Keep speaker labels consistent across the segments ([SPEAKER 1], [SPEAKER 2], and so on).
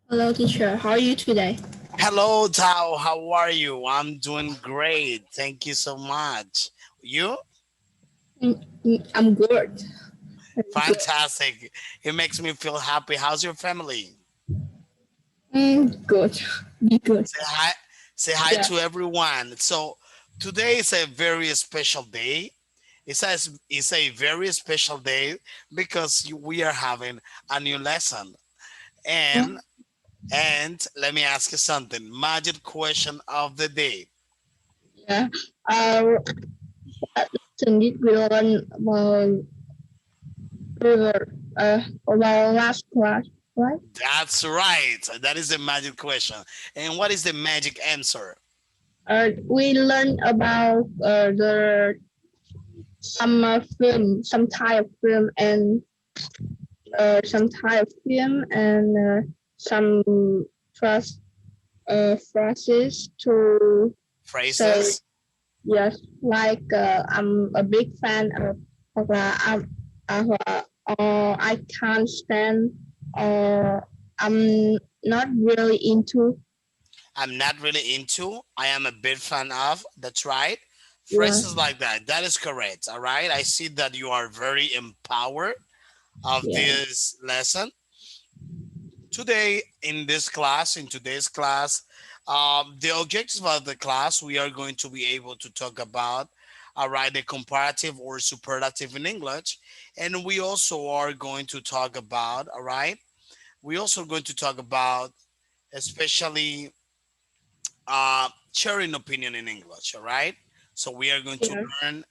[SPEAKER 1] Hello, teacher. How are you today?
[SPEAKER 2] Hello, Tao. How are you? I'm doing great. Thank you so much. You?
[SPEAKER 1] I'm good. I'm good.
[SPEAKER 2] Fantastic. It makes me feel happy. How's your family?
[SPEAKER 1] Good. Be good.
[SPEAKER 2] Say hi. Say hi
[SPEAKER 1] Yeah.
[SPEAKER 2] to everyone. So today is a very special day. It's a very special day because we are having a new lesson.
[SPEAKER 1] Uh,
[SPEAKER 2] And and let me ask you something. Magic question of the day.
[SPEAKER 1] yeah. Uh, Tonight we learn about last class, right?
[SPEAKER 2] That's right. That is the magic question. And what is the magic answer?
[SPEAKER 1] We learned about the some type of film, and some phrase, phrases to say.
[SPEAKER 2] Phrases?
[SPEAKER 1] Yes, like I'm a big fan of, hoặc là I can't stand, or I'm not really into.
[SPEAKER 2] I'm not really into. I am a big fan of. That's right. Phrases
[SPEAKER 1] Yes,
[SPEAKER 2] like that. That is correct. All right. I see that you are very empowered of
[SPEAKER 1] yeah,
[SPEAKER 2] this lesson. Today, in today's class, the objective of the class, we are going to be able to talk about, all right, the comparative or superlative in English. And we also are going to talk about, all right, we also going to talk about, especially sharing opinion in English. All right. So we are going to
[SPEAKER 1] yeah.
[SPEAKER 2] learn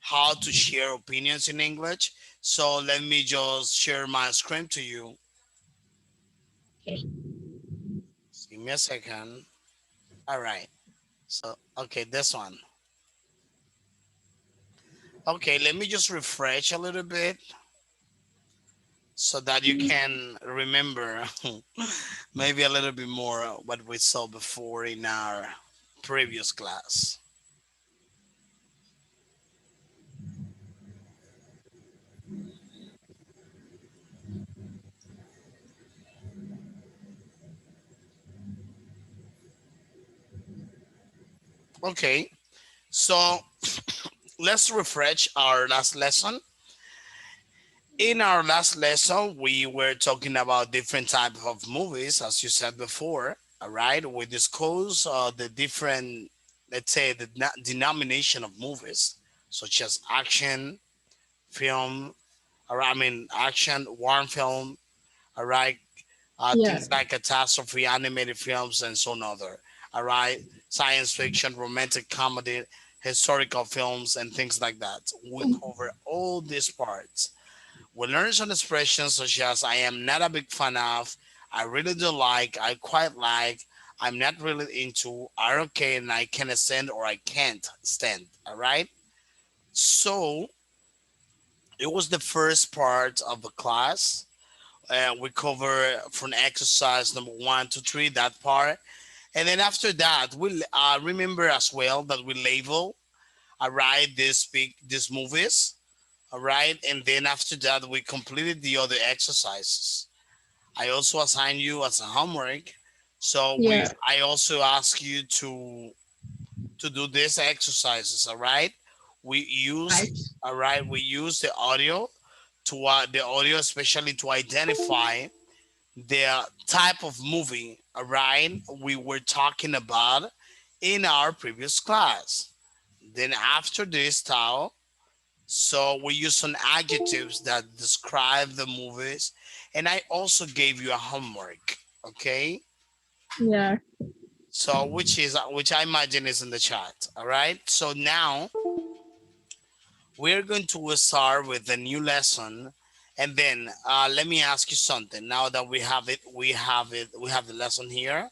[SPEAKER 2] how to share opinions in English. So let me just share my screen to you.
[SPEAKER 1] Okay.
[SPEAKER 2] Just give me a second. All right. So, okay, this one. Okay, let me just refresh a little bit so that you can remember maybe a little bit more what we saw before in our previous class. Okay, so let's refresh our last lesson. In our last lesson, we were talking about different type of movies, as you said before. All right, we discussed the different, let's say, the denomination of movies, such as action film, or I mean, action, war film. All right,
[SPEAKER 1] Yeah,
[SPEAKER 2] things like catastrophe, animated films, and so on other. All right, science fiction, romantic comedy, historical films, and things like that. We cover all these parts. We learn some expressions such as I am not a big fan of, I really do like, I quite like, I'm not really into, are okay, and I can stand or I can't stand. All right. So it was the first part of the class. We cover from exercise number 1 to 3, that part. And then after that, we remember as well that we label, all right, these movies. All right. And then after that, we completed the other exercises. I also assign you as a homework. So
[SPEAKER 1] yeah,
[SPEAKER 2] I also ask you to do these exercises. All right. We use,
[SPEAKER 1] right.
[SPEAKER 2] all right. We use the audio, especially to identify the type of movie, all right, we were talking about in our previous class. Then after this, Tao, so we use some adjectives that describe the movies, and I also gave you a homework, okay?
[SPEAKER 1] Yeah,
[SPEAKER 2] So which I imagine is in the chat, all right? So now we're going to start with the new lesson, and then let me ask you something. Now that we have the lesson here.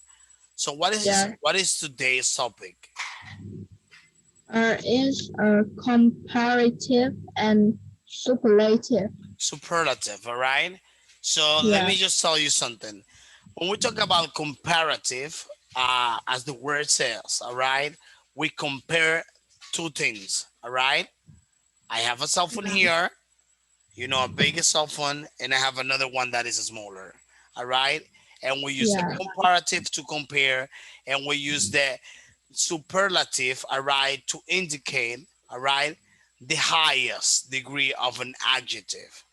[SPEAKER 2] So
[SPEAKER 1] yeah.
[SPEAKER 2] what is today's topic?
[SPEAKER 1] Is comparative and superlative.
[SPEAKER 2] Superlative, all right? So let
[SPEAKER 1] Yeah,
[SPEAKER 2] me just tell you something. When we talk about comparative, as the word says, all right, we compare two things, all right? I have a cell phone here, you know, a bigger cell phone, and I have another one that is smaller, all right? and we use the
[SPEAKER 1] Yeah.
[SPEAKER 2] comparative to compare, and we use the superlative, all right, to indicate, all right, the highest degree of an adjective.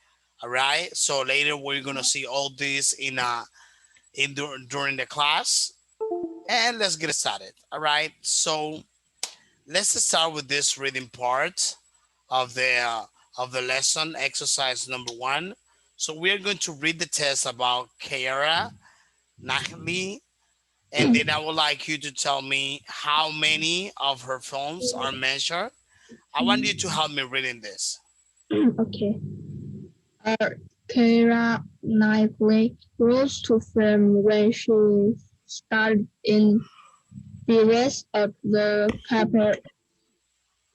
[SPEAKER 2] All right. So later we're gonna see all this during the class, and let's get started. All right. So let's start with this reading part of the lesson, exercise number 1. So we are going to read the test about Kiara Nahli, and then I would like you to tell me how many of her films are mentioned. I want you to help me reading this.
[SPEAKER 1] Okay. Uh, Keira Knightley rose to fame when she starred in Pirates of the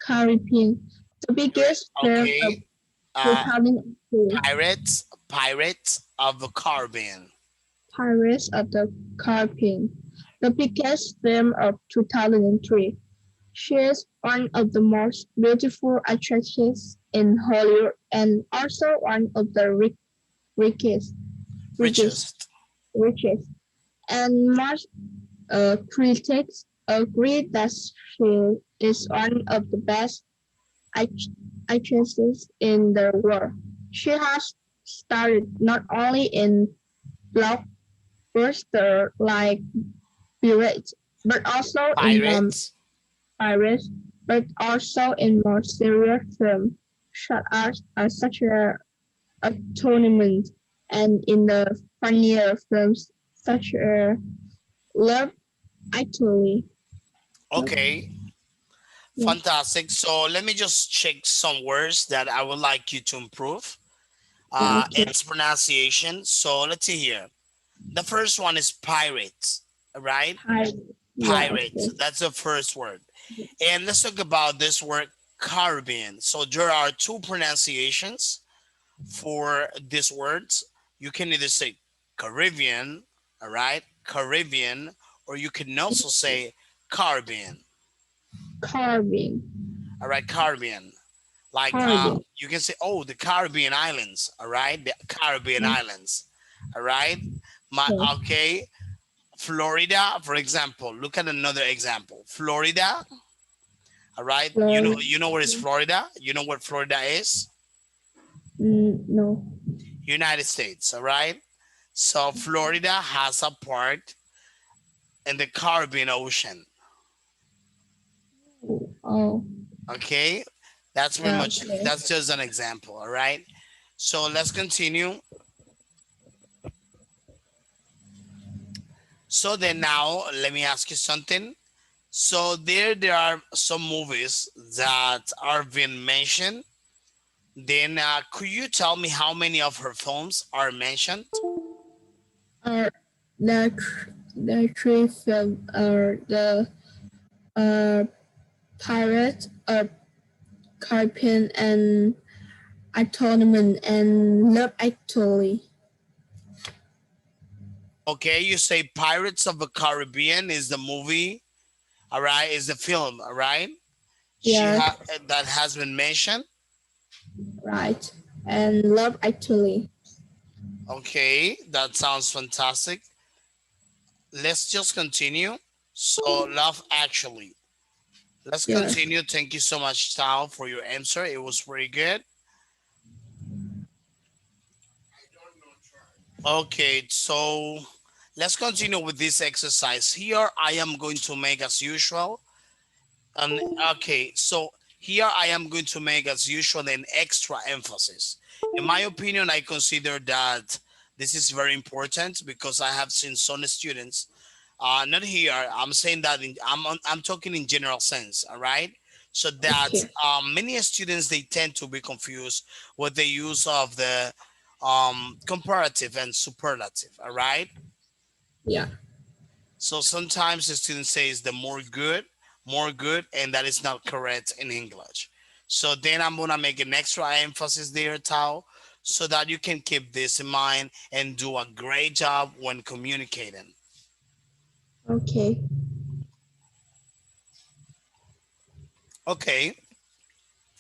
[SPEAKER 1] Caribbean, the biggest film of
[SPEAKER 2] Okay. Uh,
[SPEAKER 1] 2002.
[SPEAKER 2] Pirates of the Caribbean.
[SPEAKER 1] Pirates of the Caribbean, the biggest film of 2003. She is one of the most beautiful actresses in Hollywood and also one of the richest, richest,
[SPEAKER 2] Richest.
[SPEAKER 1] richest. And most critics agree that she is one of the best act- actresses in the world. She has starred not only in blockbusters like Pirates, but also in
[SPEAKER 2] Pirates.
[SPEAKER 1] Paris, but also in more serious films, such as a tournament, and in the funnier films such as Love Actually. Love,
[SPEAKER 2] Okay.
[SPEAKER 1] yeah,
[SPEAKER 2] Fantastic. So let me just check some words that I would like you to improve.
[SPEAKER 1] yeah, okay.
[SPEAKER 2] Its pronunciation. So let's see here. The first one is pirates, right?
[SPEAKER 1] Hi, yeah,
[SPEAKER 2] Pirates.
[SPEAKER 1] okay.
[SPEAKER 2] That's the first word. And let's talk about this word Caribbean. So there are two pronunciations for these words. You can either say Caribbean, all right, Caribbean, or you can also say Caribbean,
[SPEAKER 1] Carving,
[SPEAKER 2] all right, Caribbean. Like
[SPEAKER 1] carving,
[SPEAKER 2] you can say, oh, the Caribbean islands, all right, the Caribbean islands, all right. My
[SPEAKER 1] okay.
[SPEAKER 2] okay, Florida, for example. Look at another example. Florida, all right.
[SPEAKER 1] Florida,
[SPEAKER 2] You know where is Florida? You know what Florida is?
[SPEAKER 1] no.
[SPEAKER 2] United States, all right. So Florida has a part in the Caribbean Ocean.
[SPEAKER 1] Oh,
[SPEAKER 2] Okay, that's pretty
[SPEAKER 1] yeah,
[SPEAKER 2] much.
[SPEAKER 1] okay.
[SPEAKER 2] That's just an example, all right. So let's continue. So then now let me ask you something. So there are some movies that are being mentioned. Then could you tell me how many of her films are mentioned?
[SPEAKER 1] Uh, the three film are the uh Pirates of Caribbean and Atonement and Love Actually.
[SPEAKER 2] Okay, you say Pirates of the Caribbean is the movie, all right, is the film, all right?
[SPEAKER 1] Yeah,
[SPEAKER 2] That has been mentioned.
[SPEAKER 1] right. And Love Actually.
[SPEAKER 2] Okay, that sounds fantastic. Let's just continue. So, Love Actually. Let's
[SPEAKER 1] Yes.
[SPEAKER 2] continue. Thank you so much, Tal, for your answer. It was very good. Okay, so let's continue with this exercise. Here I am going to make as usual. And okay, so here I am going to make as usual an extra emphasis. In my opinion, I consider that this is very important because I have seen some students, not here. I'm saying that I'm talking in general sense. All right. So that
[SPEAKER 1] Okay.
[SPEAKER 2] many students they tend to be confused with the use of the comparative and superlative. All right.
[SPEAKER 1] Yeah.
[SPEAKER 2] So sometimes the student says the more good, and that is not correct in English. So then I'm gonna make an extra emphasis there, Tao, so that you can keep this in mind and do a great job when communicating.
[SPEAKER 1] Okay.
[SPEAKER 2] Okay,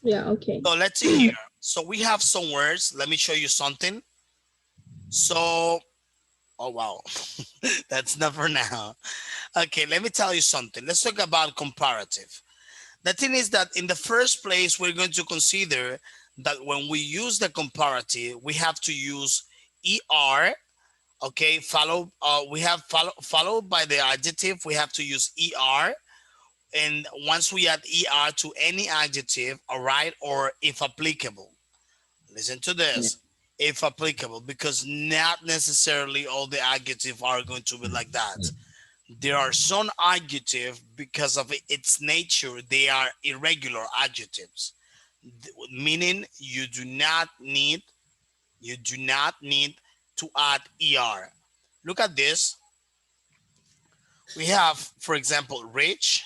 [SPEAKER 1] Yeah. Okay.
[SPEAKER 2] so let's see here. So we have some words. Let me show you something. So Oh wow, that's not for now. Okay, let me tell you something. Let's talk about comparative. The thing is that in the first place, we're going to consider that when we use the comparative, we have to use er. Okay, we have followed by the adjective. We have to use er, and once we add er to any adjective, all right, or if applicable. Listen to
[SPEAKER 1] Yeah.
[SPEAKER 2] this. If applicable, because not necessarily all the adjectives are going to be like that. There are some adjectives because of its nature, they are irregular adjectives, meaning you do not need to add er. Look at this. We have, for example, rich,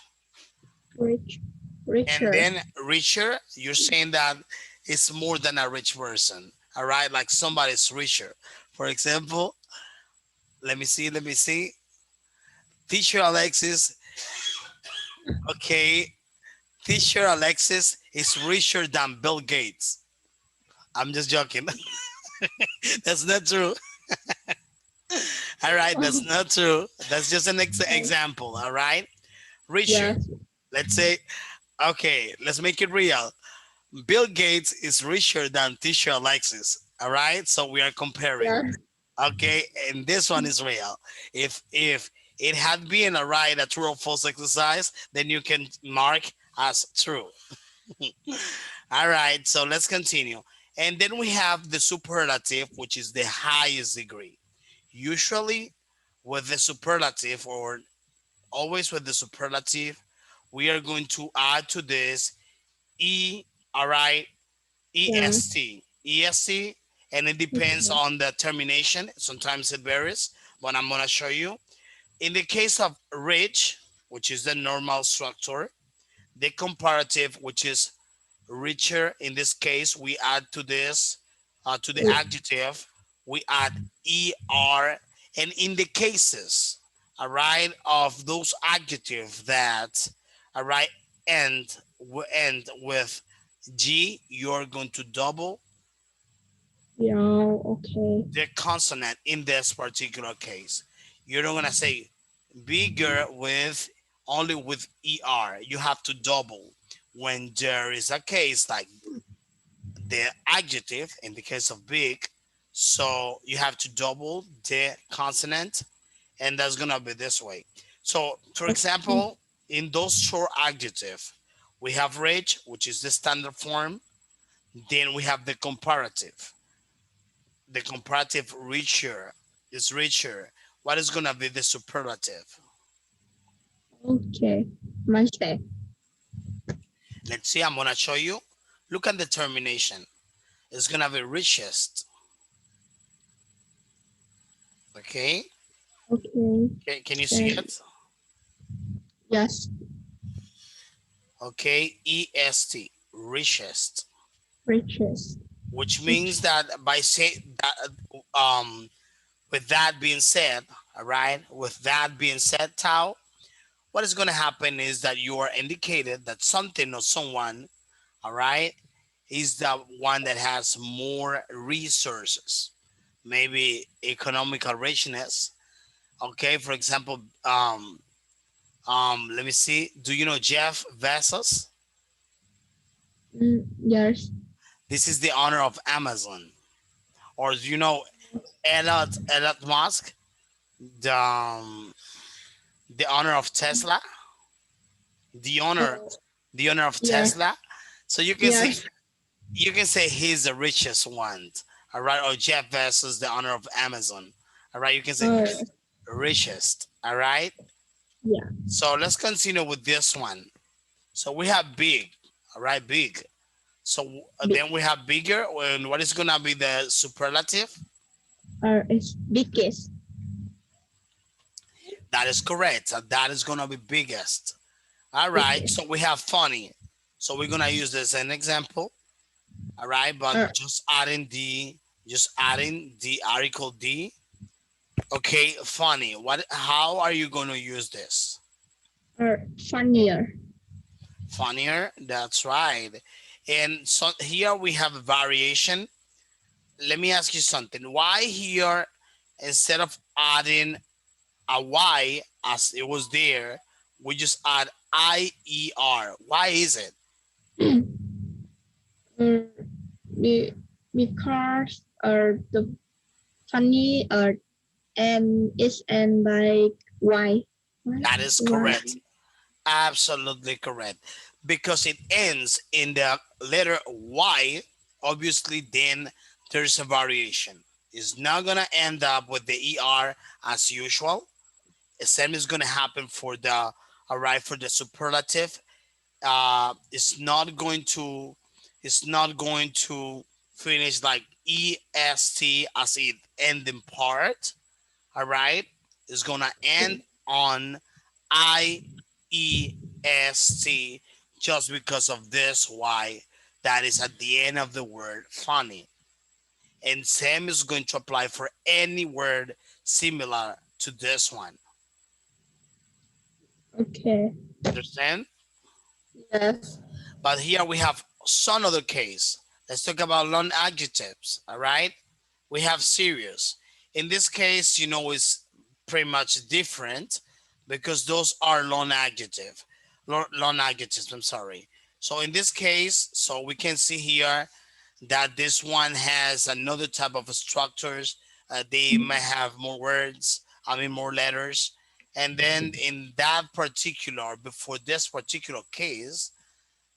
[SPEAKER 1] Rich,
[SPEAKER 2] and
[SPEAKER 1] richer.
[SPEAKER 2] then richer. You're saying that it's more than a rich person. All right, like somebody's richer. For example, let me see. Teacher Alexis, okay, teacher Alexis is richer than Bill Gates. I'm just joking. That's not true. All right, that's not true. That's just an example. All right, richer.
[SPEAKER 1] Yes,
[SPEAKER 2] Let's say, okay, let's make it real. Bill Gates is richer than teacher Alexis. All right, so we are comparing.
[SPEAKER 1] yes.
[SPEAKER 2] Okay, and this one is real. If it had been a true or false exercise, then you can mark as true. All right, so let's continue. And then we have the superlative, which is the highest degree. Usually, with the superlative, or always with the superlative, we are going to add to this e, all right,
[SPEAKER 1] Yeah.
[SPEAKER 2] est, and it depends
[SPEAKER 1] Okay.
[SPEAKER 2] on the termination. Sometimes it varies, but I'm gonna show you. In the case of rich, which is the normal structure, the comparative, which is richer, in this case, we add to this, to the
[SPEAKER 1] Mm,
[SPEAKER 2] adjective, we add er. And in the cases, all right, of those adjectives that, all right, end with g, you're going to double
[SPEAKER 1] yeah. Okay.
[SPEAKER 2] the consonant in this particular case. You're not gonna say bigger with only with er. You have to double when there is a case like the adjective in the case of big. So you have to double the consonant, and that's gonna be this way. So, for
[SPEAKER 1] Okay.
[SPEAKER 2] example, in those short adjectives, we have rich, which is the standard form. Then we have the comparative. The comparative richer is richer. What is gonna be the superlative?
[SPEAKER 1] Okay. Mistake.
[SPEAKER 2] Let's see. I'm gonna show you. Look at the termination. It's gonna be richest. Okay.
[SPEAKER 1] Okay.
[SPEAKER 2] Can you see
[SPEAKER 1] Then
[SPEAKER 2] it?
[SPEAKER 1] yes,
[SPEAKER 2] Okay. Est, richest,
[SPEAKER 1] riches.
[SPEAKER 2] which
[SPEAKER 1] Rich.
[SPEAKER 2] means that by say that with that being said, all right. With that being said, Tao, what is gonna happen is that you are indicated that something or someone, all right, is the one that has more resources, maybe economical richness. Okay, for example, let me see. Do you know Jeff Bezos?
[SPEAKER 1] Yes.
[SPEAKER 2] This is the owner of Amazon. Or do you know Elon Musk, the the owner of Tesla, the owner
[SPEAKER 1] Oh,
[SPEAKER 2] the owner of
[SPEAKER 1] yeah.
[SPEAKER 2] Tesla. So
[SPEAKER 1] Yes.
[SPEAKER 2] you can say he's the richest one, all right? Or Jeff Bezos, the owner of Amazon, all right? You can say
[SPEAKER 1] Oh,
[SPEAKER 2] richest, all right?
[SPEAKER 1] yeah.
[SPEAKER 2] So let's continue with this one. So we have big, all right, big. So
[SPEAKER 1] Big.
[SPEAKER 2] then we have bigger, and what is gonna be the superlative?
[SPEAKER 1] Is biggest.
[SPEAKER 2] That is correct. That is gonna be biggest. All right.
[SPEAKER 1] Biggest.
[SPEAKER 2] So we have funny. So we're gonna use this as an example. All right, but
[SPEAKER 1] Or
[SPEAKER 2] just adding the article D. Okay, funny. What? How are you gonna use this?
[SPEAKER 1] or funnier.
[SPEAKER 2] Funnier. That's right. And so here we have a variation. Let me ask you something. Why here? Instead of adding a Y as it was there, we just add IER. Why is it?
[SPEAKER 1] Mm, be, because the funny and is and like why? Why?
[SPEAKER 2] That is
[SPEAKER 1] Why?
[SPEAKER 2] correct. Absolutely correct. Because it ends in the letter Y, obviously, then there's a variation. It's not going to end up with the ER as usual. The same is going to happen for the, all right, for the superlative. It's not going to, it's not going to finish like EST as it ending part, all right, is gonna end on IEST just because of this Y that is at the end of the word funny. And same is going to apply for any word similar to this one.
[SPEAKER 1] Okay.
[SPEAKER 2] Understand?
[SPEAKER 1] Yes.
[SPEAKER 2] But here we have some other case. Let's talk about long adjectives. All right. We have serious. In this case, it's pretty much different because those are long adjective. Long adjectives, I'm sorry. So in this case, so we can see here that this one has another type of structures. They may have more words, more letters. And then in that particular, before this particular case,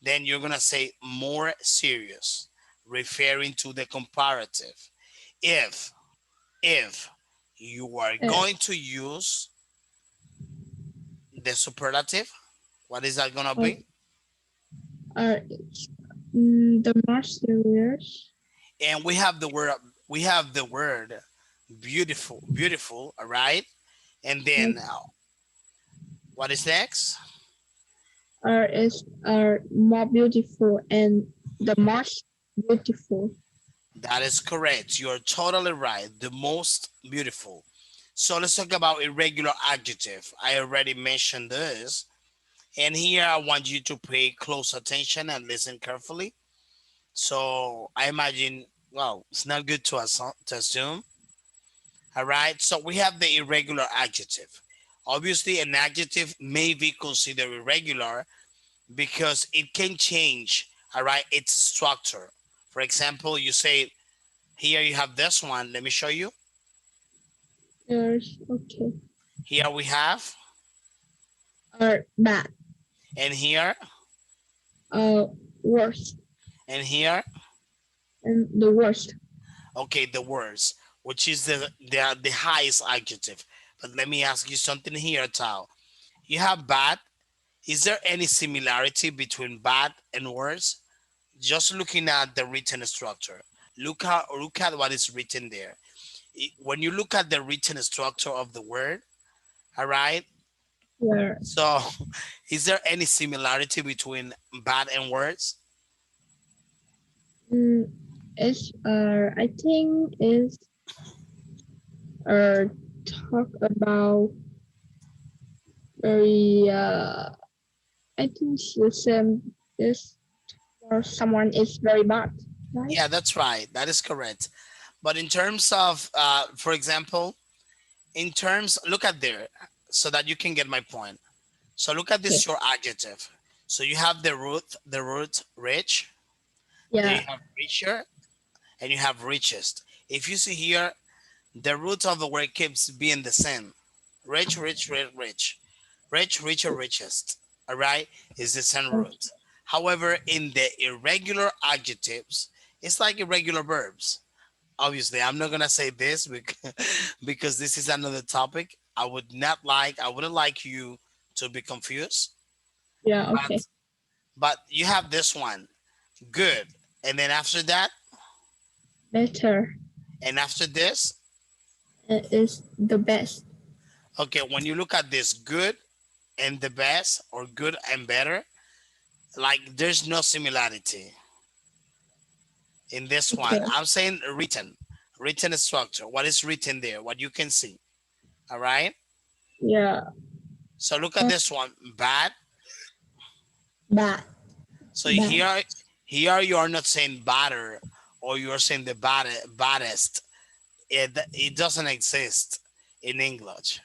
[SPEAKER 2] then you're going to say more serious, referring to the comparative. If, if you are
[SPEAKER 1] Uh,
[SPEAKER 2] going to use the superlative, what is that going to
[SPEAKER 1] uh,
[SPEAKER 2] be?
[SPEAKER 1] are the more serious.
[SPEAKER 2] And we have the word beautiful, beautiful, all right? And then what is next?
[SPEAKER 1] Are more beautiful and the most beautiful.
[SPEAKER 2] That is correct. You're totally right. The most beautiful. So let's talk about irregular adjective. I already mentioned this. And here I want you to pay close attention and listen carefully. So I imagine, well, it's not good to assume. All right. So we have the irregular adjective. Obviously, an adjective may be considered irregular because it can change, all right, its structure. For example, you say, here you have this one. Let me show you.
[SPEAKER 1] Yes. Okay.
[SPEAKER 2] Here we have,
[SPEAKER 1] Are bad.
[SPEAKER 2] and here,
[SPEAKER 1] Uh, worst
[SPEAKER 2] and here.
[SPEAKER 1] and the worst.
[SPEAKER 2] Okay, the words, which is the highest adjective. But let me ask you something here, Tao. You have bad. Is there any similarity between bad and worse? Just looking at the written structure. Look at what is written there. When you look at the written structure of the word, all right.
[SPEAKER 1] Yeah.
[SPEAKER 2] So, is there any similarity between bad and worse?
[SPEAKER 1] Mm, it's I think is uh talk about very I think it's the same is or someone is very bad, right?
[SPEAKER 2] Yeah, that's right. That is correct. But in terms of, for example, look at there so that you can get my point. So look at
[SPEAKER 1] Okay.
[SPEAKER 2] this, your adjective. So you have the root rich, then
[SPEAKER 1] Yeah.
[SPEAKER 2] you have richer, and you have richest. If you see here, the root of the word keeps being the same. Rich, rich, rich, rich. Rich, richer, richest. All right, is the same root. However, in the irregular adjectives, it's like irregular verbs. Obviously, I'm not gonna say this because, because this is another topic. I wouldn't like you to be confused.
[SPEAKER 1] Yeah. Okay.
[SPEAKER 2] But you have this one, good, and then after that,
[SPEAKER 1] Better
[SPEAKER 2] and after this,
[SPEAKER 1] is the best.
[SPEAKER 2] okay. When you look at this, good and the best, or good and better, like there's no similarity in this
[SPEAKER 1] Okay.
[SPEAKER 2] one. I'm saying written structure. What is written there? What you can see. All right.
[SPEAKER 1] Yeah.
[SPEAKER 2] So look at
[SPEAKER 1] Uh,
[SPEAKER 2] this one, bad.
[SPEAKER 1] bad.
[SPEAKER 2] So
[SPEAKER 1] Bad.
[SPEAKER 2] here you are not saying better, or you are saying the baddest. it doesn't exist in English.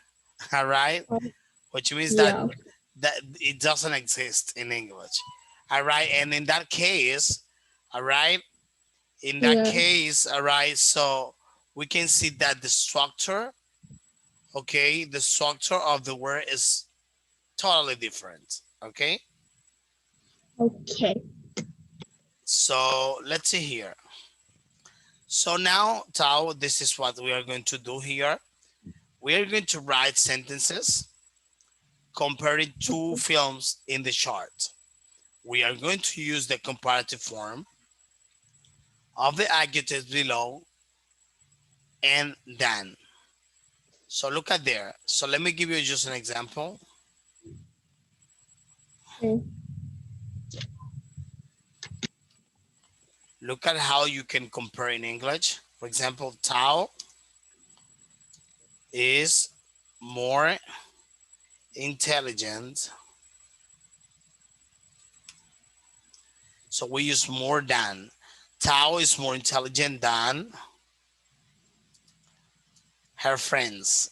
[SPEAKER 2] All right,
[SPEAKER 1] Oh,
[SPEAKER 2] which means that
[SPEAKER 1] yeah.
[SPEAKER 2] it doesn't exist in English. All right, and in that case, all right, in that
[SPEAKER 1] Yeah.
[SPEAKER 2] case, all right, so we can see that the structure, okay, the structure of the word is totally different. Okay,
[SPEAKER 1] Okay.
[SPEAKER 2] so let's see here. So now, Tao, this is what we are going to do here. We are going to write sentences comparing two films in the chart. We are going to use the comparative form of the adjectives below and than. So look at there. So let me give you just an example.
[SPEAKER 1] Okay.
[SPEAKER 2] Look at how you can compare in English. For example, Tao is more intelligent. So we use more than. Tao is more intelligent than her friends.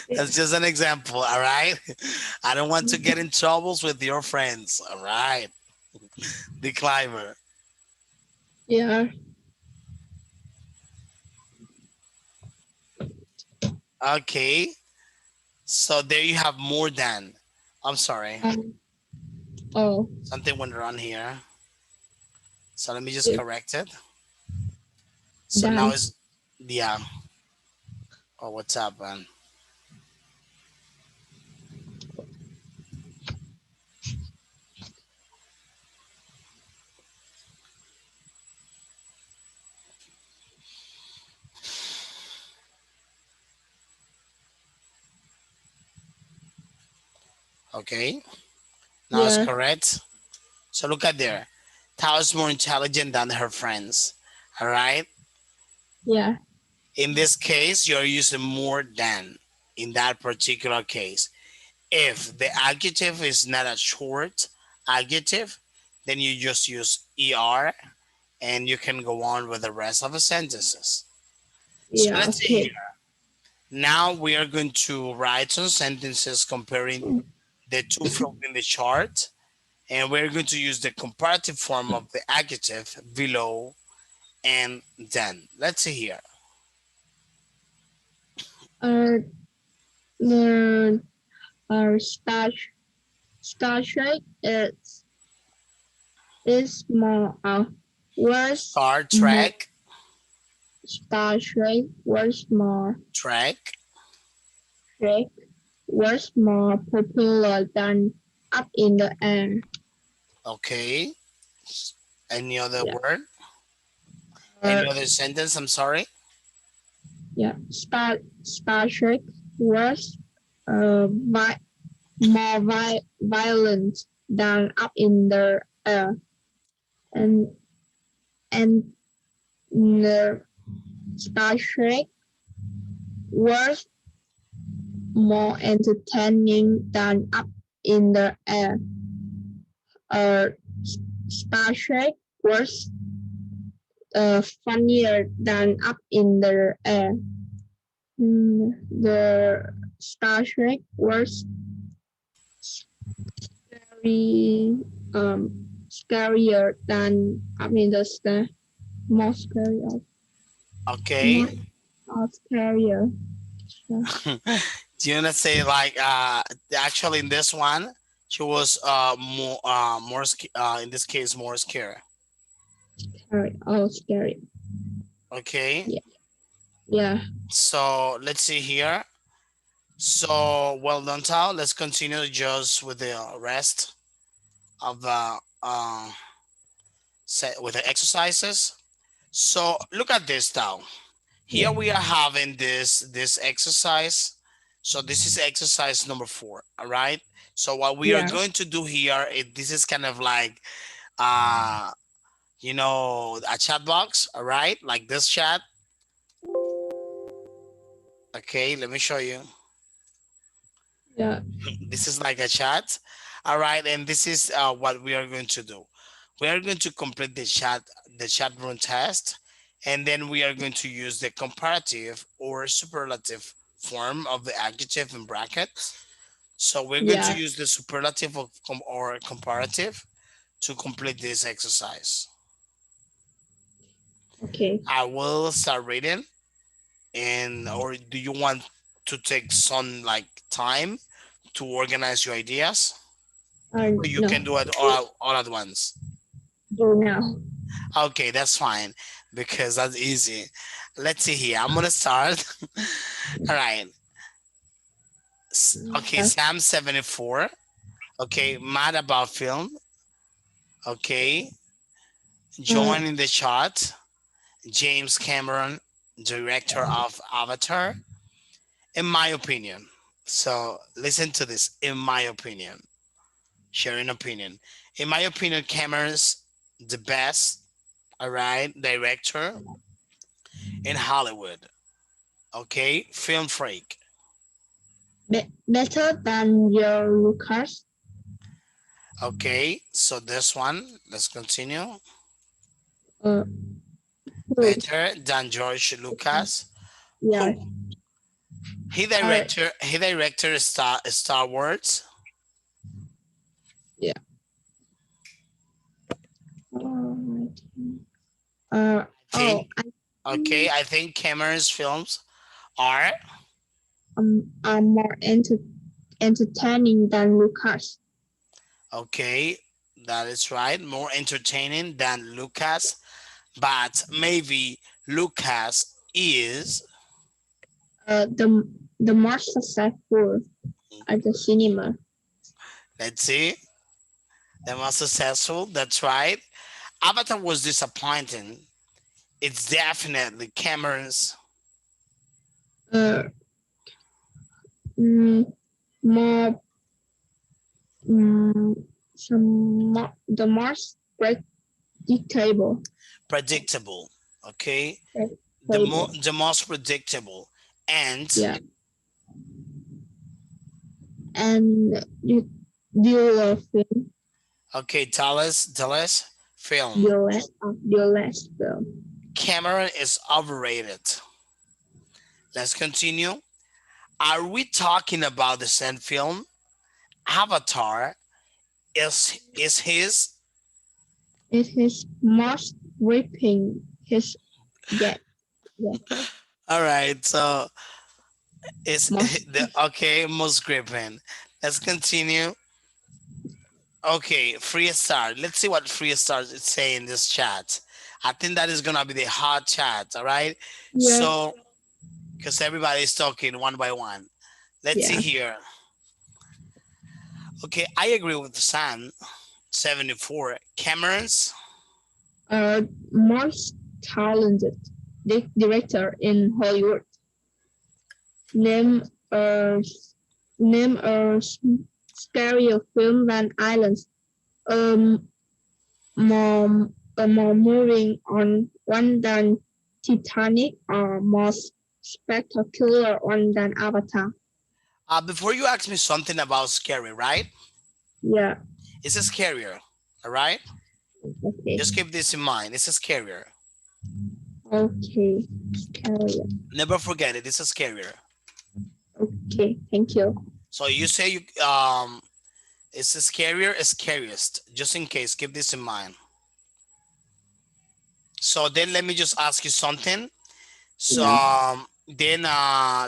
[SPEAKER 2] That's just an example, all right? I don't want to get in troubles with your friends, all right? The climber.
[SPEAKER 1] Yeah.
[SPEAKER 2] Okay, so there you have more than. I'm sorry,
[SPEAKER 1] Um, oh,
[SPEAKER 2] something went wrong here. So let me just
[SPEAKER 1] it,
[SPEAKER 2] correct it. So now
[SPEAKER 1] Dan.
[SPEAKER 2] it's, yeah. Oh, what's up, man? Okay, now it's
[SPEAKER 1] Yeah.
[SPEAKER 2] correct. So look at there. Tao is more intelligent than her friends. All right.
[SPEAKER 1] Yeah.
[SPEAKER 2] In this case, you're using more than in that particular case. If the adjective is not a short adjective, then you just use er and you can go on with the rest of the sentences. So
[SPEAKER 1] Yeah.
[SPEAKER 2] let's see
[SPEAKER 1] Okay.
[SPEAKER 2] here. Now we are going to write some sentences comparing the two fields in the chart, and we're going to use the comparative form of the adjective below and then. Let's see here.
[SPEAKER 1] Uh, the Star Trek is more was
[SPEAKER 2] Star
[SPEAKER 1] more
[SPEAKER 2] Trek,
[SPEAKER 1] Star Trek was more
[SPEAKER 2] Trek.
[SPEAKER 1] Trek was more popular than Up in the Air.
[SPEAKER 2] Okay. Any other
[SPEAKER 1] Yeah.
[SPEAKER 2] word?
[SPEAKER 1] Uh,
[SPEAKER 2] Any other sentence? I'm sorry.
[SPEAKER 1] yeah. Star Trek was vi- more violent than Up in the Air, and and the Star Trek was more entertaining than Up in the Air. Uh, Star Trek was funnier than Up in the Air. The Star Trek was very scarier than Up in the Sky. More scarier. More,
[SPEAKER 2] Okay.
[SPEAKER 1] more scarier. Yeah.
[SPEAKER 2] Do you want to say like actually in this one she was in this case more scared.
[SPEAKER 1] Scary. Oh, scary.
[SPEAKER 2] Okay.
[SPEAKER 1] Yeah. Yeah.
[SPEAKER 2] So let's see here. So well done, Tao. Let's continue just with the rest of the set with the exercises. So look at this, Tao. Here
[SPEAKER 1] Yeah.
[SPEAKER 2] we are having this exercise. So this is exercise number 4. All right. So what we are
[SPEAKER 1] Yeah.
[SPEAKER 2] going to do here, this is kind of like uh a chat box. All right, like this chat. Okay, let me show you.
[SPEAKER 1] Yeah.
[SPEAKER 2] This is like a chat. All right, and this is what we are going to do. We are going to complete the chat room test, And then we are going to use the comparative or superlative form of the adjective in brackets. So we're going to
[SPEAKER 1] Yeah.
[SPEAKER 2] use the superlative or comparative to complete this exercise.
[SPEAKER 1] Okay.
[SPEAKER 2] I will start reading, and or do you want to take some like time to organize your ideas? Or you
[SPEAKER 1] No.
[SPEAKER 2] can do it all at once.
[SPEAKER 1] Do now.
[SPEAKER 2] Okay, that's fine because that's easy. Let's see here. I'm gonna start. All right. Okay,
[SPEAKER 1] Uh,
[SPEAKER 2] Sam 74. Okay, mad about film. Okay,
[SPEAKER 1] uh,
[SPEAKER 2] joining the chat. James Cameron, director of Avatar. In my opinion. So listen to this. In my opinion, sharing opinion. In my opinion, Cameron's the best, all right, director in Hollywood. Okay, film freak.
[SPEAKER 1] better than your Lucas.
[SPEAKER 2] Okay, so this one, let's continue.
[SPEAKER 1] Uh, who?
[SPEAKER 2] Better than George Lucas.
[SPEAKER 1] Yeah.
[SPEAKER 2] Who?
[SPEAKER 1] Uh,
[SPEAKER 2] He directed Star Wars.
[SPEAKER 1] yeah. Oh, uh,
[SPEAKER 2] I think.
[SPEAKER 1] I
[SPEAKER 2] Okay, I think Cameron's films are
[SPEAKER 1] are more entertaining than Lucas.
[SPEAKER 2] okay. That is right. More entertaining than Lucas, but maybe Lucas is.
[SPEAKER 1] The more successful at the cinema.
[SPEAKER 2] Let's see. The most successful. That's right. Avatar was disappointing. It's definitely Cameron's.
[SPEAKER 1] Uh, mm, more mm, the most predictable.
[SPEAKER 2] Predictable. Okay,
[SPEAKER 1] Predictable.
[SPEAKER 2] the most predictable, and
[SPEAKER 1] Yeah, and you love film.
[SPEAKER 2] okay. Tell us. Film.
[SPEAKER 1] Your last film.
[SPEAKER 2] Cameron is overrated. Let's continue. Are we talking about the same film? Avatar is his.
[SPEAKER 1] It is most gripping. His get better.
[SPEAKER 2] All right, so it's
[SPEAKER 1] Most
[SPEAKER 2] the okay most gripping. Let's continue. Okay, free star. Let's see what free stars is saying in this chat. I think that is gonna be the hot chat. All right,
[SPEAKER 1] yeah
[SPEAKER 2] so because everybody is talking one by one. Let's see
[SPEAKER 1] yeah.
[SPEAKER 2] here. Okay, I agree with Sam 74. Cameron's.
[SPEAKER 1] Most talented director in Hollywood. Name a name a scarier film than Islands. Um, more moving on one than Titanic, or more spectacular one than Avatar.
[SPEAKER 2] Before you ask me something about scary, right?
[SPEAKER 1] Yeah.
[SPEAKER 2] It's a scarier. All right.
[SPEAKER 1] Okay.
[SPEAKER 2] Just keep this in mind. It's a scarier.
[SPEAKER 1] Okay. Scarier.
[SPEAKER 2] Never forget it. It's a scarier.
[SPEAKER 1] Okay. Thank you.
[SPEAKER 2] So you say it's a scarier, a scariest. Just in case, keep this in mind. So then let me just ask you something. So
[SPEAKER 1] Yeah.
[SPEAKER 2] then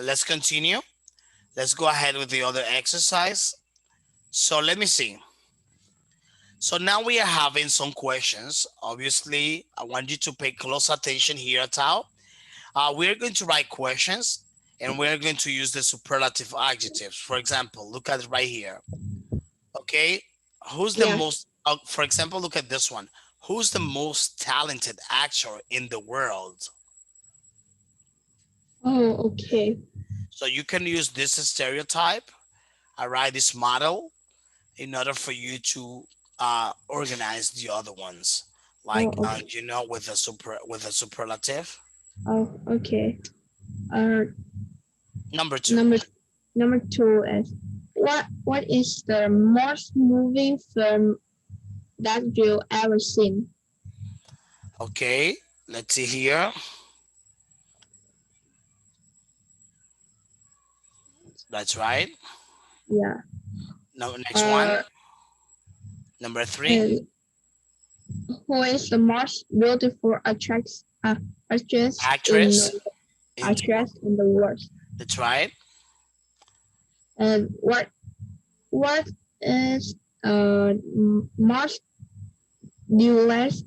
[SPEAKER 2] let's continue. Let's go ahead with the other exercise. So let me see. So now we are having some questions. Obviously, I want you to pay close attention here, Tao. We're going to write questions and we're going to use the superlative adjectives. For example, look at it right here. Okay. Who's the
[SPEAKER 1] Yeah.
[SPEAKER 2] most, for example, look at this one. Who's the most talented actor in the world?
[SPEAKER 1] Oh, okay.
[SPEAKER 2] So you can use this stereotype, all right, this model, in order for you to organize the other ones,
[SPEAKER 1] Oh,
[SPEAKER 2] like
[SPEAKER 1] okay.
[SPEAKER 2] with a superlative.
[SPEAKER 1] Oh, okay. Uh,
[SPEAKER 2] Number two.
[SPEAKER 1] number number two is what is the most moving film that you ever seen?
[SPEAKER 2] Okay. Let's see here. That's right.
[SPEAKER 1] Yeah.
[SPEAKER 2] No, next one.
[SPEAKER 1] Uh,
[SPEAKER 2] Number three.
[SPEAKER 1] and who is the most beautiful actress in
[SPEAKER 2] Actress in the world.
[SPEAKER 1] actress in the world?
[SPEAKER 2] That's right.
[SPEAKER 1] And what is most viewers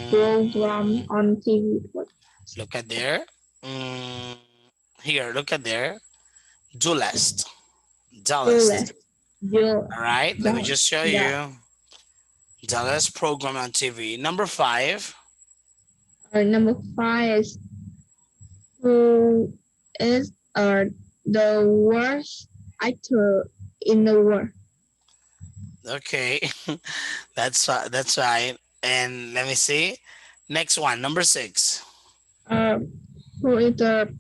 [SPEAKER 1] program
[SPEAKER 2] Mm,
[SPEAKER 1] on TV? What?
[SPEAKER 2] look at there. Mm, here, look at there. Duelist.
[SPEAKER 1] Jules,
[SPEAKER 2] Duelist.
[SPEAKER 1] Jules,
[SPEAKER 2] All right. Let me
[SPEAKER 1] the
[SPEAKER 2] just show
[SPEAKER 1] the
[SPEAKER 2] you. Duelist program on TV. Number five.
[SPEAKER 1] number five is who is the worst actor in the world.
[SPEAKER 2] Okay. That's right. And let me see. Next one. Number six.
[SPEAKER 1] Uh, who is the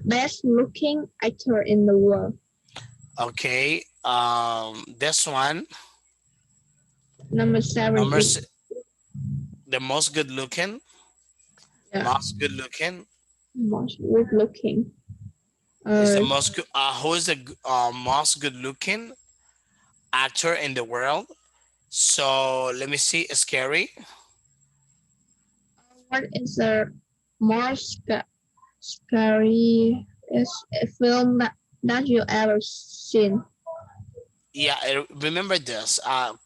[SPEAKER 1] best looking actor in the world?
[SPEAKER 2] Okay. This one.
[SPEAKER 1] Number seven
[SPEAKER 2] Number
[SPEAKER 1] is
[SPEAKER 2] s- the most good looking.
[SPEAKER 1] yeah,
[SPEAKER 2] Most good looking
[SPEAKER 1] most good looking.
[SPEAKER 2] is
[SPEAKER 1] Uh,
[SPEAKER 2] the most good. Who is the most good looking actor in the world? So let me see. Scary.
[SPEAKER 1] what is the most scary is a film that you ever seen?
[SPEAKER 2] Yeah, remember this.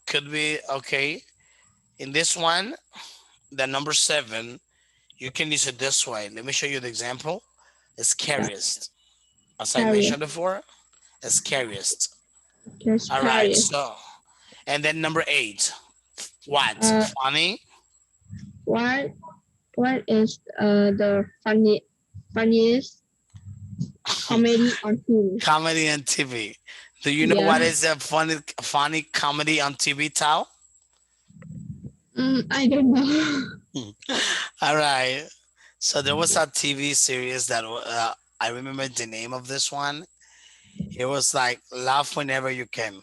[SPEAKER 2] Could be okay. In this one, the number seven, you can use it this way. Let me show you the example.
[SPEAKER 1] Yeah,
[SPEAKER 2] Scariest. As I
[SPEAKER 1] scary.
[SPEAKER 2] mentioned before, scariest.
[SPEAKER 1] Okay,
[SPEAKER 2] All right.
[SPEAKER 1] scary.
[SPEAKER 2] So, and then number eight, what?
[SPEAKER 1] Uh,
[SPEAKER 2] Funny.
[SPEAKER 1] what what is the funniest comedy on TV?
[SPEAKER 2] Comedy on TV. Do you know
[SPEAKER 1] Yeah.
[SPEAKER 2] what is a funny comedy on TV, Tao?
[SPEAKER 1] I don't know.
[SPEAKER 2] All right. So there was a TV series that I remember the name of this one. It was like Laugh Whenever You Can.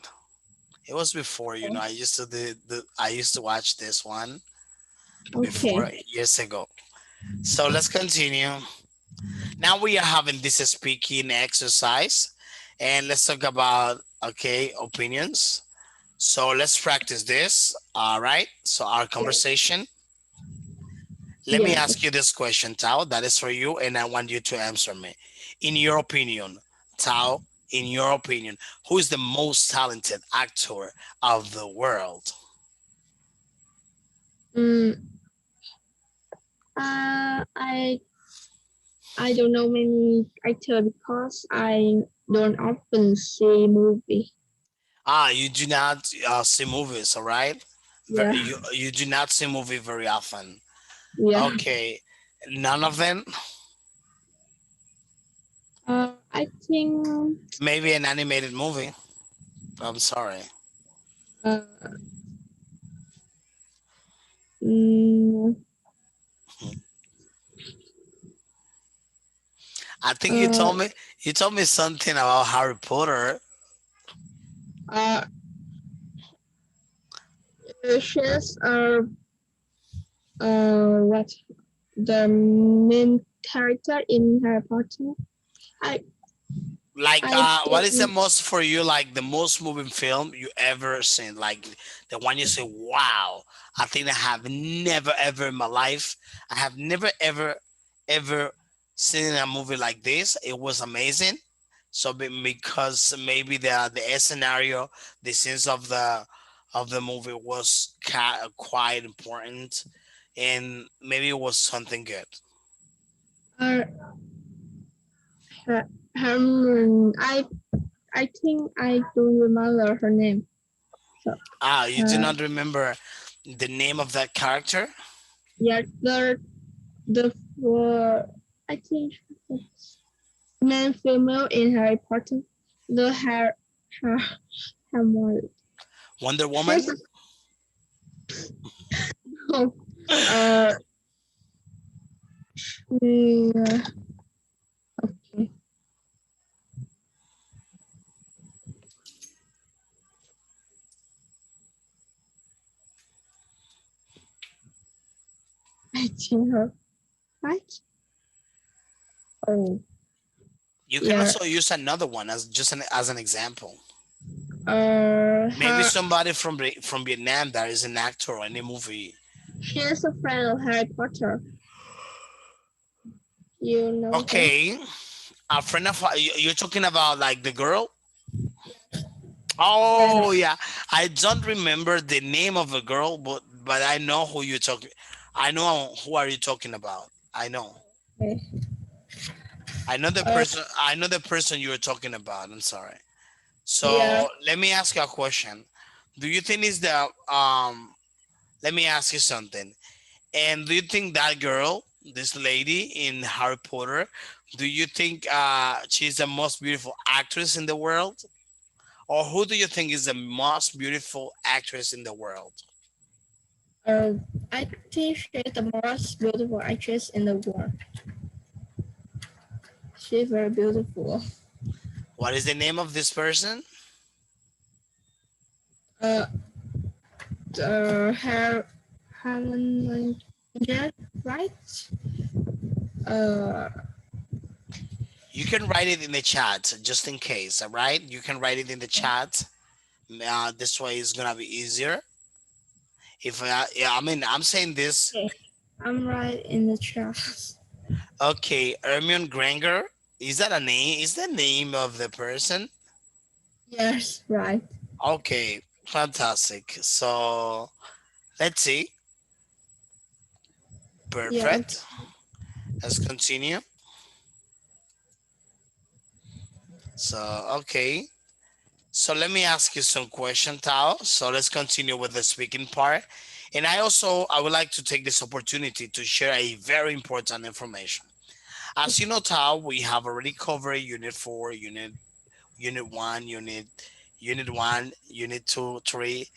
[SPEAKER 2] It was before, I used to I used to watch this one before
[SPEAKER 1] Okay.
[SPEAKER 2] years ago. So let's continue. Now we are having this speaking exercise, and let's talk about opinions. So let's practice this. All right. So our
[SPEAKER 1] Yes.
[SPEAKER 2] conversation. Let me ask
[SPEAKER 1] Yes.
[SPEAKER 2] you this question, Tao. That is for you, and I want you to answer me. In your opinion, Tao, in your opinion, who is the most talented actor of the world?
[SPEAKER 1] Mm, I don't know many actor because I don't often see movie.
[SPEAKER 2] You do not see movies, all right?
[SPEAKER 1] Yeah.
[SPEAKER 2] You do not see movie very often.
[SPEAKER 1] Yeah.
[SPEAKER 2] Okay, none of them.
[SPEAKER 1] I think
[SPEAKER 2] Maybe an animated movie. I'm sorry.
[SPEAKER 1] uh, mm,
[SPEAKER 2] I think
[SPEAKER 1] uh,
[SPEAKER 2] you told me something about Harry Potter.
[SPEAKER 1] uh, she's what the main character in Harry Potter. I
[SPEAKER 2] Like,
[SPEAKER 1] I
[SPEAKER 2] what is the
[SPEAKER 1] think
[SPEAKER 2] most for you? Like the most moving film you ever seen? Like the one you say, "Wow!" I think I have never ever in my life. I have never ever seen a movie like this. It was amazing. So because maybe the scenario, the sense of the movie was quite important, and maybe it was something good.
[SPEAKER 1] uh, I think I don't remember her name. So
[SPEAKER 2] You do not remember the name of that character?
[SPEAKER 1] yeah, the I think man female in Harry Potter. The her Hermione.
[SPEAKER 2] Wonder
[SPEAKER 1] She's
[SPEAKER 2] Woman?
[SPEAKER 1] oh, uh yeah, okay. I think her. right? Oh,
[SPEAKER 2] You can
[SPEAKER 1] yeah.
[SPEAKER 2] also use another one as just as an example. Maybe
[SPEAKER 1] Her.
[SPEAKER 2] somebody from Vietnam that is an actor in a movie.
[SPEAKER 1] She is a friend of Harry Potter. You know her?
[SPEAKER 2] Okay, a friend of you're talking about like the girl. Oh
[SPEAKER 1] Yes.
[SPEAKER 2] yeah, I don't remember the name of the girl, but I know who you're talking. I know who are you talking about. I know.
[SPEAKER 1] Okay.
[SPEAKER 2] I know the
[SPEAKER 1] Uh,
[SPEAKER 2] person. I know the person you were talking about. I'm sorry.
[SPEAKER 1] yeah.
[SPEAKER 2] So let me ask you a question. Do you think is the Let me ask you something. And do you think that girl, this lady in Harry Potter, do you think she's the most beautiful actress in the world? Or who do you think is the most beautiful actress in the world?
[SPEAKER 1] Uh, I think she's the most beautiful actress in the world. She's very beautiful.
[SPEAKER 2] What is the name of this person?
[SPEAKER 1] Uh, her Harmon, right? Uh,
[SPEAKER 2] You can write it in the chat just in case, all right? You can write it in the chat. This way it's gonna be easier. If yeah, I mean, I'm saying this.
[SPEAKER 1] okay. I'm right in the chat.
[SPEAKER 2] Okay, Hermione Granger. Is that a name? Is the name of the person?
[SPEAKER 1] Yes, right.
[SPEAKER 2] Okay, fantastic. So let's see.
[SPEAKER 1] Yeah.
[SPEAKER 2] Perfect. Let's continue. So, okay. So let me ask you some question, Tao. So let's continue with the speaking part. And I would like to take this opportunity to share a very important information. As you know, Tao, we have already covered Unit 4, Unit 1, Unit 1, Unit 2, 3,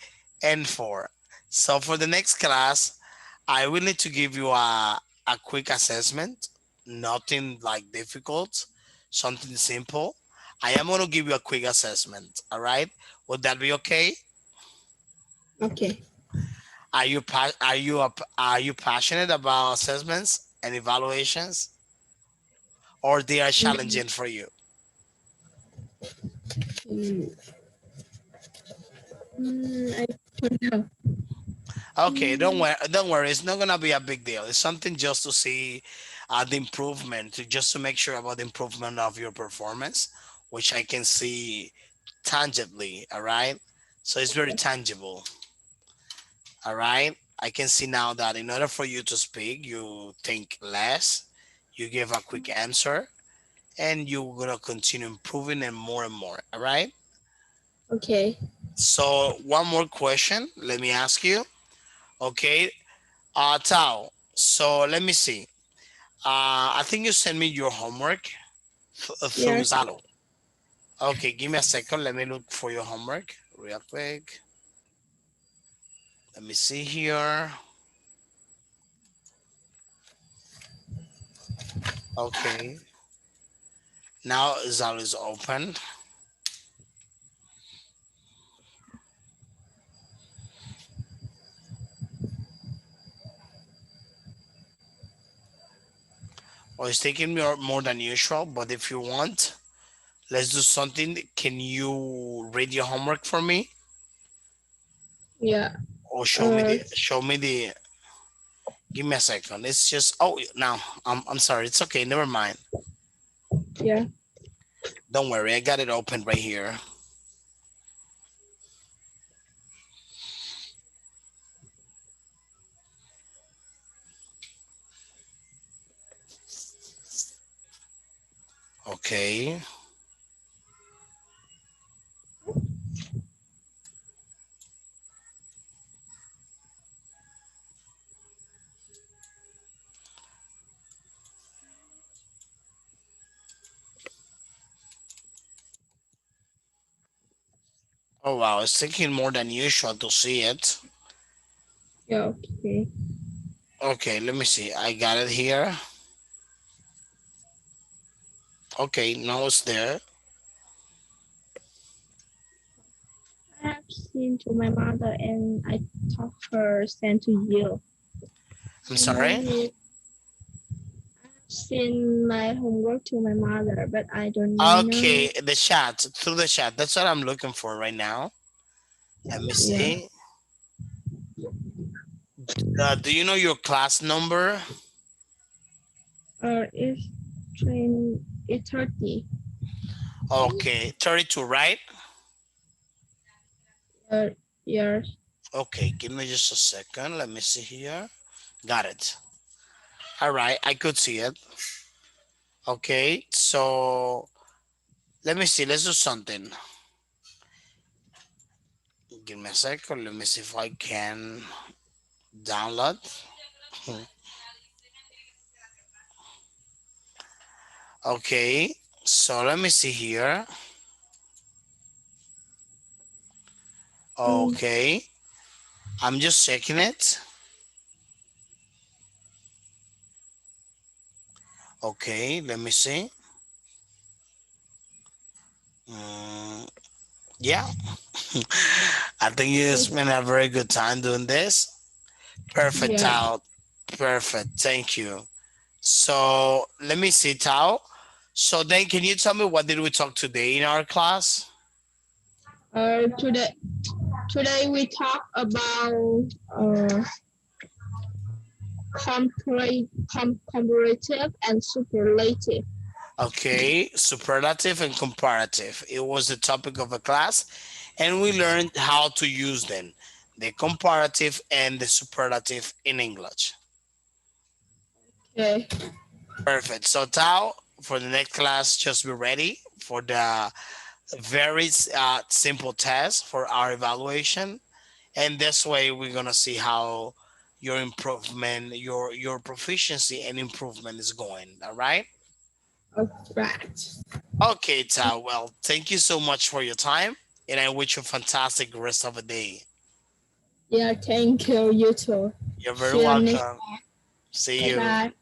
[SPEAKER 2] and 4. So for the next class, I will need to give you a quick assessment, nothing like difficult, something simple. I am going to give you a quick assessment. All right. Would that be okay?
[SPEAKER 1] Okay.
[SPEAKER 2] Are you passionate about assessments and evaluations, or they are
[SPEAKER 1] Mm,
[SPEAKER 2] challenging for you?
[SPEAKER 1] mm, I don't know.
[SPEAKER 2] Okay,
[SPEAKER 1] Mm,
[SPEAKER 2] don't worry. It's not gonna be a big deal. It's something just to see the improvement, just to make sure about the improvement of your performance, which I can see tangibly. All right, so it's very tangible. All right, I can see now that in order for you to speak, you think less, you give a quick answer, and you're gonna continue improving and more. All right.
[SPEAKER 1] okay.
[SPEAKER 2] So one more question. Let me ask you. Okay, Tao. So let me see. I think you sent me your homework through
[SPEAKER 1] Yes.
[SPEAKER 2] Zalo. Okay, give me a second. Let me look for your homework real quick. Let me see here. Okay, now Zalo is open. Oh, it's taking me more than usual, but if you want, let's do something. Can you read your homework for me,
[SPEAKER 1] Yeah.
[SPEAKER 2] or
[SPEAKER 1] Uh,
[SPEAKER 2] show me the? Give me a second. It's just now I'm sorry. It's okay. Never mind.
[SPEAKER 1] yeah.
[SPEAKER 2] Don't worry. I got it open right here. Okay. Oh wow, it's taking more than usual to see it.
[SPEAKER 1] Yeah. Okay.
[SPEAKER 2] Okay, let me see. I got it here. Okay, now it's there.
[SPEAKER 1] I have seen to my mother and I thought her sent to you.
[SPEAKER 2] I'm
[SPEAKER 1] And you
[SPEAKER 2] sorry.
[SPEAKER 1] need. send my homework to my mother, but I don't know.
[SPEAKER 2] Okay, the chat, through the chat. That's what I'm looking for right now. Let me
[SPEAKER 1] Yeah.
[SPEAKER 2] see. Do you know your class number?
[SPEAKER 1] It's train. It's 30.
[SPEAKER 2] Okay, 32, right?
[SPEAKER 1] Uh, years.
[SPEAKER 2] Okay, give me just a second. Let me see here. Got it. All right, I could see it. Okay, so let me see. Let's do something. Give me a second. Let me see if I can download. Okay, so let me see here.
[SPEAKER 1] Mm,
[SPEAKER 2] Okay, I'm just checking it. Okay, let me see. Mm, yeah, I think you spent a very good time doing this. Perfect,
[SPEAKER 1] yeah.
[SPEAKER 2] Tao. Perfect. Thank you. So let me see, Tao. So then, can you tell me what did we talk today in our class?
[SPEAKER 1] Today we talk about comparative and superlative.
[SPEAKER 2] Okay, superlative and comparative. It was the topic of the class, and we learned how to use them, the comparative and the superlative in English.
[SPEAKER 1] Okay.
[SPEAKER 2] Perfect. So, Tao, for the next class, just be ready for the very simple test for our evaluation, and this way we're gonna see how your improvement, your proficiency and improvement is going. All right.
[SPEAKER 1] All right.
[SPEAKER 2] Okay, Tao. Well, thank you so much for your time, and I wish you a fantastic rest of the day.
[SPEAKER 1] Yeah. Thank you. You too.
[SPEAKER 2] You're very
[SPEAKER 1] See you next.
[SPEAKER 2] welcome. See
[SPEAKER 1] Bye
[SPEAKER 2] you.
[SPEAKER 1] bye.